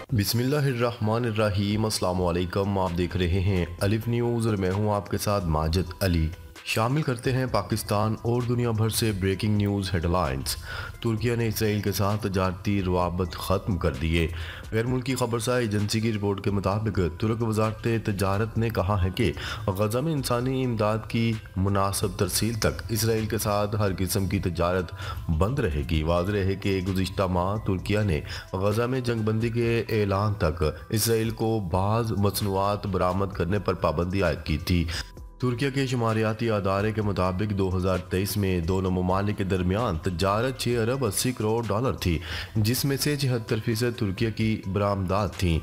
बिस्मिल्लाहिर्रहमानिर्रहीम। अस्सलाम वालेकुम। आप देख रहे हैं अलिफ न्यूज़ और मैं हूं आपके साथ माजिद अली। शामिल करते हैं पाकिस्तान और दुनिया भर से ब्रेकिंग न्यूज़ हेडलाइंस। तुर्की ने इसराइल के साथ तजारती रवाबत ख़त्म कर दिए। गैर मुल्की खबरसार एजेंसी की रिपोर्ट के मुताबिक तुर्क वजारत तजारत ने कहा है कि गजा में इंसानी इमदाद की मुनासिब तरसील तक इसराइल के साथ हर किस्म की तजारत बंद रहेगी। वाज़ेह है कि गुज़िश्ता माह तुर्किया ने गजा में जंगबंदी के ऐलान तक इसराइल को बाज़ मसनूआत बरामद करने पर पाबंदी आयद की थी। तुर्किया के शुमारियाती अदारे के मुताबिक 2023 में दोनों ममालिक के दरमियान तजारत 6 अरब 80 करोड़ डॉलर थी, जिसमें से 76% तुर्किया की बरामदात थी।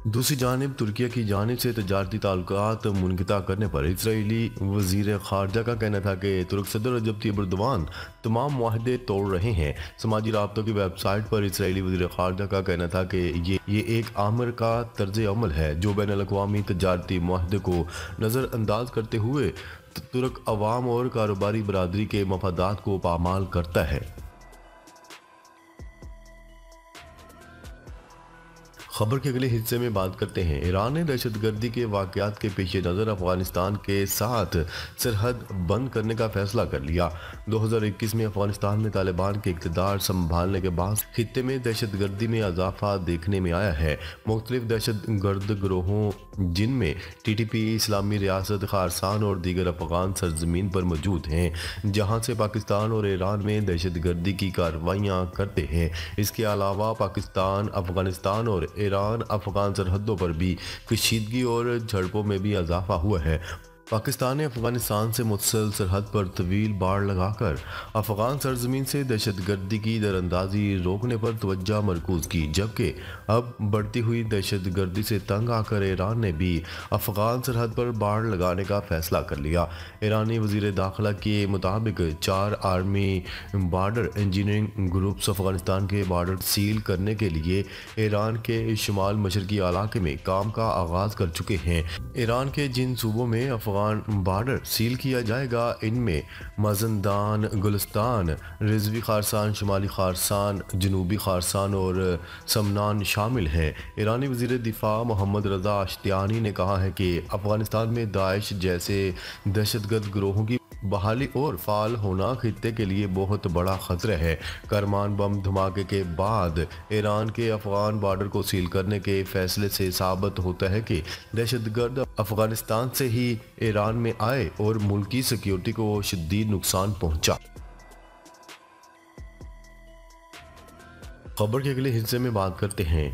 दूसरी जानिब तुर्किया की जानिब से तजारती ताल्लुकात मुनक़ता करने पर इसराइली वज़ीर ख़ारजा का कहना था कि तुर्क सदर रजब तैयब एर्दोग़ान तमाम मुआहदे तोड़ रहे हैं। समाजी राब्तों की वेबसाइट पर इसराइली वज़ीर ख़ारजा का कहना था कि ये एक आमिर का तर्ज अमल है जो बैनुल-अक़वामी तजारती मुआहदे को नज़रअंदाज करते हुए तुर्क अवाम और कारोबारी बरादरी के मफादात को पामाल करता है। खबर के अगले हिस्से में बात करते हैं। ईरान ने दहशतगर्दी के वाक़यात के पेश नज़र अफ़गानिस्तान के साथ सरहद बंद करने का फैसला कर लिया। 2021 में अफ़गानिस्तान में तालिबान के इक़्तिदार संभालने के बाद खित्ते में दहशतगर्दी में इजाफा देखने में आया है। मुख्तलिफ दहशतगर्द गिरोहों जिनमें TTP, इस्लामी रियासत खारसान और दीगर अफ़गान सरजमीन पर मौजूद हैं, जहाँ से पाकिस्तान और ईरान में दहशतगर्दी की कार्रवाइयाँ करते हैं। इसके अलावा पाकिस्तान, अफ़गानिस्तान और ईरान अफ़गान सरहदों पर भी कशीदगी और झड़पों में भी इजाफा हुआ है। पाकिस्तान ने अफ़गानिस्तान से मुतसल सरहद पर तवील बाड़ लगाकर अफ़गान सरजमीन से दहशतगर्दी की दरअंदाजी रोकने पर तवज्जो मरकूज़ की, जबकि अब बढ़ती हुई दहशतगर्दी से तंग आकर ईरान ने भी अफ़गान सरहद पर बाड़ लगाने का फ़ैसला कर लिया। ईरानी वज़ीर दाखिला के मुताबिक 4 army border engineering groups Afghanistan के बॉर्डर सील करने के लिए ईरान के शुमाल मशरकी इलाके में काम का आगाज़ कर चुके हैं। ईरान के जिन सूबों में अफ़गान बॉर्डर सील किया जाएगा, इनमें मज़नदान, गुलिस्तान, रिजवी खारसान, शुमाली खारसान, जनूबी खारसान और समनान शामिल हैं। ईरानी वज़ीर दिफा मोहम्मद रज़ा अश्तियानी ने कहा है कि अफ़गानिस्तान में दाइश जैसे दहशतगर्द गिरोहों की बहाली और फाल होना खित्ते के लिए बहुत बड़ा खतरा है। करमान बम धमाके के बाद ईरान के अफ़गान बॉर्डर को सील करने के फैसले से साबित होता है कि दहशतगर्द अफ़गानिस्तान से ही ईरान में आए और मुल्क की सिक्योरिटी को शदीद नुकसान पहुंचा। खबर के अगले हिस्से में बात करते हैं।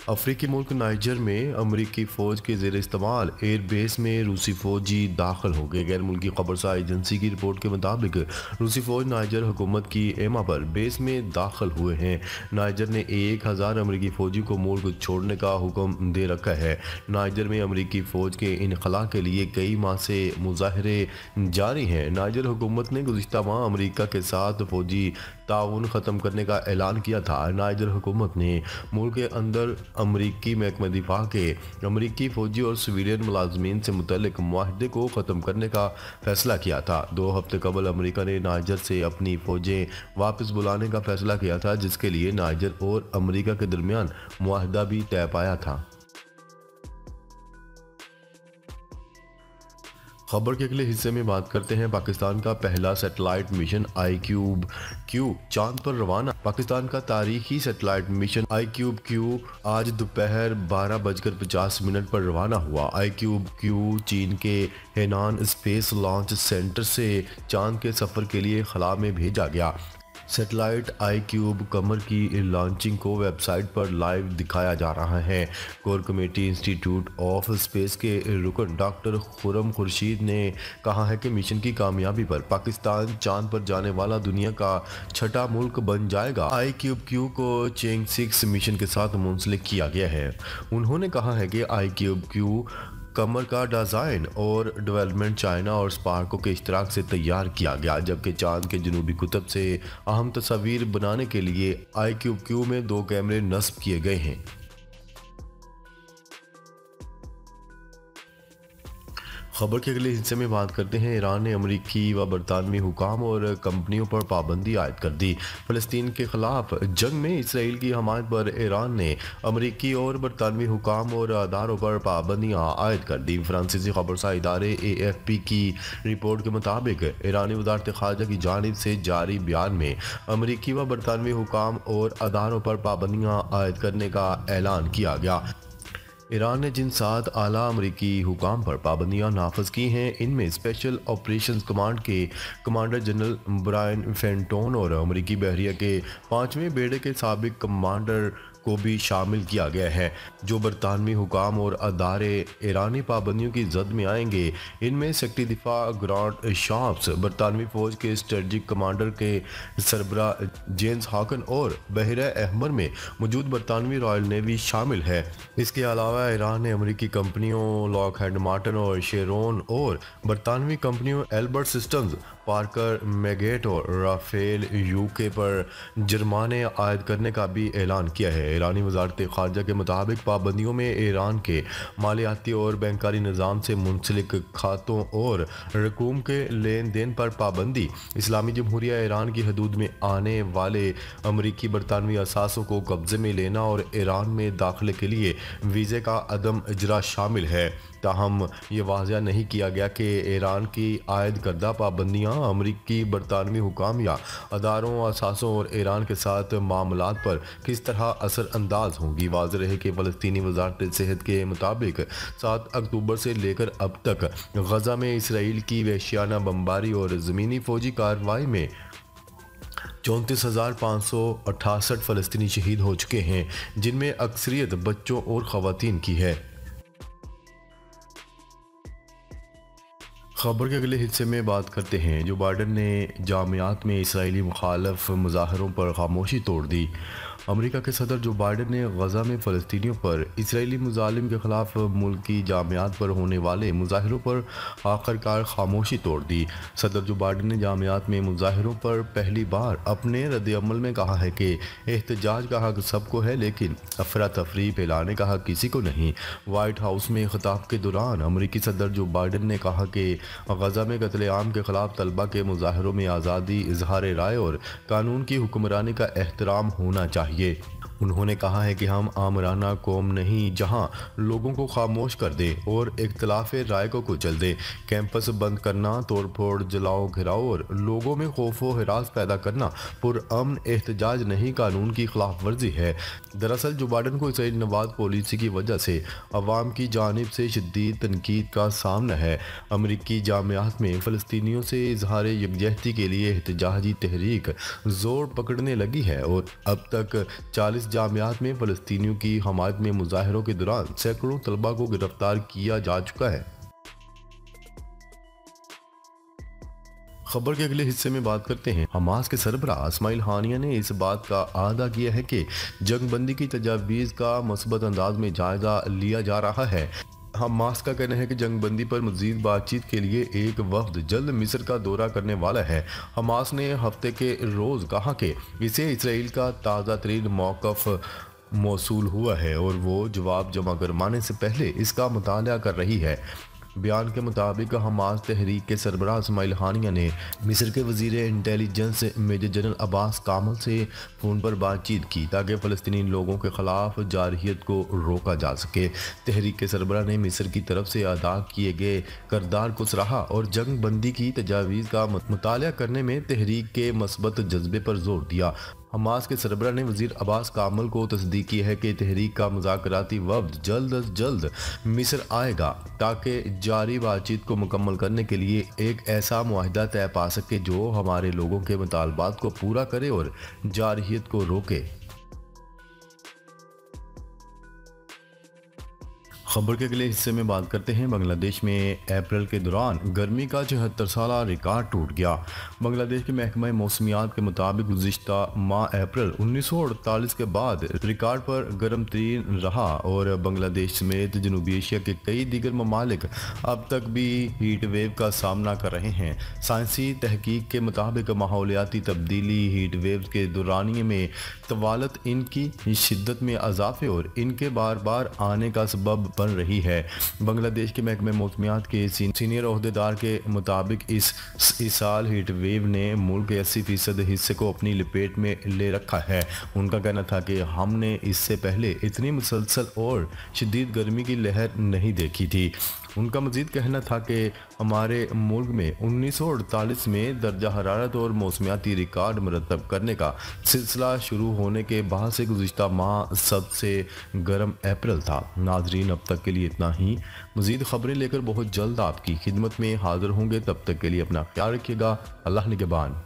अफ्रीकी मुल्क नाइजर में अमरीकी फ़ौज के ज़ेर इस्तेमाल एयर बेस में रूसी फ़ौजी दाखिल हो गए। गैर मुल्की खबरसार एजेंसी की रिपोर्ट के मुताबिक रूसी फ़ौज नाइजर हुकूमत की एमा पर बेस में दाखिल हुए हैं। नाइजर ने 1000 अमरीकी फ़ौजी को मुल्क छोड़ने का हुक्म दे रखा है। नाइजर में अमरीकी फ़ौज के इनखला के लिए कई माह से मुजाहरे जारी हैं। नाइजर हुकूमत ने गुज़िश्ता माह अमरीका के साथ फ़ौजी ताउन ख़त्म करने का ऐलान किया था। नाइजर हुकूमत ने मुल्क के अंदर अमरीकी महकमा दिफा के अमरीकी फ़ौजी और सिविलियन मुलाजमीन से मुतल्लिक मुआहदे को ख़त्म करने का फ़ैसला किया था। 2 हफ्ते कबल अमरीका ने नाइजर से अपनी फ़ौजें वापस बुलाने का फ़ैसला किया था, जिसके लिए नाइजर और अमरीका के दरमियान मुआहदा भी तय पाया था। खबर के अगले हिस्से में बात करते हैं। पाकिस्तान का पहला सैटेलाइट मिशन iCube-Q चांद पर रवाना। पाकिस्तान का तारीखी सैटेलाइट मिशन iCube-Q आज दोपहर 12:50 पर रवाना हुआ। iCube-Q चीन के हेनान स्पेस लॉन्च सेंटर से चांद के सफ़र के लिए खला में भेजा गया। सैटेलाइट iCube कमर की लॉन्चिंग को वेबसाइट पर लाइव दिखाया जा रहा है। Core committee institute of space के रुकन डॉक्टर खुरम खुर्शीद ने कहा है कि मिशन की कामयाबी पर पाकिस्तान चांद पर जाने वाला दुनिया का 6ठा मुल्क बन जाएगा। iCube-Q को चेंग 6 मिशन के साथ मुंसलिक किया गया है। उन्होंने कहा है कि iCube-Q कमर का डिज़ाइन और डेवलपमेंट चाइना और स्पार्को के इश्तराक से तैयार किया गया, जबकि चांद के जनूबी कुतब से अहम तस्वीर बनाने के लिए iCube-Q में 2 कैमरे नस्ब किए गए हैं। खबर के अगले हिस्से में बात करते हैं। ईरान ने अमरीकी व बरतानवी हुकाम और कंपनियों पर पाबंदी आयद कर दी। फ़लस्तीन के खिलाफ जंग में इसराइल की हमायत पर ईरान ने अमरीकी और बरतानवी हुकाम और अदारों पर पाबंदियाँ आयद कर दी। फ्रांसीसी खबरसा इदारे AFP की रिपोर्ट के मुताबिक ईरानी वज़ारत ख़ारजा की जानिब से जारी बयान में अमरीकी व बरतानवी हुकाम और अदारों पर पाबंदियाँ आयद करने का ऐलान किया गया। ईरान ने जिन 7 आला अमरीकी हुकाम पर पाबंदियां नाफज की हैं, इनमें स्पेशल ऑपरेशंस कमांड के कमांडर जनरल ब्रायन फेंटोन और अमरीकी बहरिया के 5वें बेड़े के साबिक कमांडर को भी शामिल किया गया है। जो बरतानवी हुकाम और अदारे ईरानी पाबंदियों की जद में आएंगे, इनमें सेक्रेटरी दिफा ग्रांट शाफ्स, बरतानवी फौज के स्ट्रेटजिक कमांडर के सरबरा जेम्स हाकन और बहरा अहमर में मौजूद बरतानवी रॉयल नेवी शामिल है। इसके अलावा ईरान ने अमरीकी कंपनियों लॉकहीड मार्टिन और शेरोन और बरतानवी कंपनियों एल्बर्ट सिस्टम्स, पार्कर मैगेट और राफेल यूके पर जुर्माने आयद करने का भी ऐलान किया है। ईरानी वज़ारत ख़ारजा के मुताबिक पाबंदियों में ईरान के मालियाती और बैंकारी निज़ाम से मुंसलिक खातों और रकूम के लेन देन पर पाबंदी, इस्लामी जमहूरिया ईरान की हदूद में आने वाले अमरीकी बरतानवी असासों को कब्ज़े में लेना और ईरान में दाखिले के लिए वीज़े का अदम इजरा शामिल है। ताहम ये वाज़ह नहीं किया गया कि ईरान की आयद करदा पाबंदियाँ अमरीकी बरतानवी हुकाम या अदारों, असासों और ईरान के साथ मामलात पर किस तरह असर अंदाज होंगी। वाज़ेह रहे कि फ़लस्तीनी वज़ारत सेहत के मुताबिक 7 अक्टूबर से लेकर अब तक गज़ा में इसराइल की वहशियाना बमबारी और ज़मीनी फ़ौजी कार्रवाई में 34,568 फ़लस्तीनी शहीद हो चुके हैं, जिनमें अक्सरियत बच्चों और ख़वातीन की है। खबर के अगले हिस्से में बात करते हैं। जो बाइडन ने जामियात में इसराइली मुखालफ मुजाहरों पर खामोशी तोड़ दी। अमेरिका के सदर जो बाइडन ने गज़ा में फ़लस्तीनियों पर इसराइली मुजालिम के ख़िलाफ़ मुल्की जामियात पर होने वाले मुजाहरों पर आखिरकार खामोशी तोड़ दी। सदर जो बाइडन ने जामियात में मुजाहरों पर पहली बार अपने रद्द-ए-अमल में कहा है कि एहतजाज का हक़ सबको है, लेकिन अफरा तफरी फैलाने का हक़ किसी को नहीं। वाइट हाउस में ख़िताब के दौरान अमेरिकी सदर जो बाइडन ने कहा कि गज़ा में कत्ले-आम के ख़िलाफ़ तलबा के मुजाहरों में आज़ादी, इजहार राय और कानून की हुक्मरानी का एहतराम होना चाहिए। उन्होंने कहा है कि हम आमराना कौम नहीं जहां लोगों को खामोश कर दे और इख्तिलाफ राय को कुचल दे। कैंपस बंद करना, तोड़फोड़, जलाओ घिराओ और लोगों में खौफ व हिरास पैदा करना पुरअमन एहतजाज नहीं, कानून की खिलाफ वर्जी है। दरअसल जो बाइडन को इसराइल नवाज पॉलिसी की वजह से अवाम की जानिब से शदीद तनकीद का सामना है। अमरीकी जामियात में फ़लस्तीनियों से इजहार यकजहती के लिए एहतजाजी तहरीक जोर पकड़ने लगी है और अब तक 40 जामियात में फ़लस्तीनियों की हमायत में मुजाहरों के दौरान सैकड़ों तलबा को गिरफ्तार किया जा चुका है। खबर के अगले हिस्से में बात करते हैं। हमास के सरबराह इस्माइल हानिया ने इस बात का आदा किया है कि जंगबंदी की तजावीज़ का मस्बत अंदाज में जायजा लिया जा रहा है। हमास का कहना है कि जंगबंदी पर मजीद बातचीत के लिए एक वफ्द जल्द मिस्र का दौरा करने वाला है। हमास ने हफ्ते के रोज़ कहा कि इसे इसराइल का ताज़ा तरीन मौक़िफ़ मौसूल हुआ है और वो जवाब जमा करवाने से पहले इसका मुताला कर रही है। बयान के मुताबिक हमास तहरीक के सरबराह इस्माइल हानिया ने मिस्र के वज़ीर इंटेलिजेंस मेजर जनरल अब्बास कामल से फ़ोन पर बातचीत की ताकि फ़लस्तीनी लोगों के ख़िलाफ़ जारहियत को रोका जा सके। तहरीक के सरबराह ने मिस्र की तरफ से अदा किए गए करदार को सराहा और जंग बंदी की तजावीज़ का मुताला करने में तहरीक के मस्बत जज्बे पर जोर दिया। हमास के सरबराह ने वज़ीर अब्बास कामल को तस्दीक की है कि तहरीक का मुज़ाकराती वफ़द जल्द अज जल्द मिस्र आएगा ताकि जारी बातचीत को मुकम्मल करने के लिए एक ऐसा मुआहिदा तय पा सके जो हमारे लोगों के मुतालबात को पूरा करे और जारहियत को रोके। खबर के अगले हिस्से में बात करते हैं। बांग्लादेश में अप्रैल के दौरान गर्मी का 74 साला रिकॉर्ड टूट गया। बांग्लादेश के महकमा मौसमियात के मुताबिक गुज़िश्ता माह अप्रैल 1948 के बाद रिकॉर्ड पर गर्म तरीन रहा और बांग्लादेश समेत जनूबी एशिया के कई दीगर ममालिक अब तक भी हीट वेव का सामना कर रहे हैं। साइंसी तहकीक के मुताबिक माहौलियाती तब्दीली हीट वेव के दौरानिए में तवालत, इनकी शिद्दत में इजाफे और इनके बार बार आने का सबब बन रही है। बांग्लादेश के महकमे मौसमियात के सीनियर ओहदेदार के मुताबिक इस साल हीट वेव ने मुल्क के 80% हिस्से को अपनी लपेट में ले रखा है। उनका कहना था कि हमने इससे पहले इतनी मुसलसल और शदीद गर्मी की लहर नहीं देखी थी। उनका मजीद कहना था कि हमारे मुल्क में 1948 में दर्जा हरारत और मौसमियाती रिकॉर्ड मरतब करने का सिलसिला शुरू होने के बाद से गुज़िश्ता माह सबसे गर्म अप्रैल था। नाजरीन, अब तक के लिए इतना ही। मजीद खबरें लेकर बहुत जल्द आपकी खिदमत में हाजिर होंगे। तब तक के लिए अपना ख्याल रखिएगा। अल्लाह निगहबान।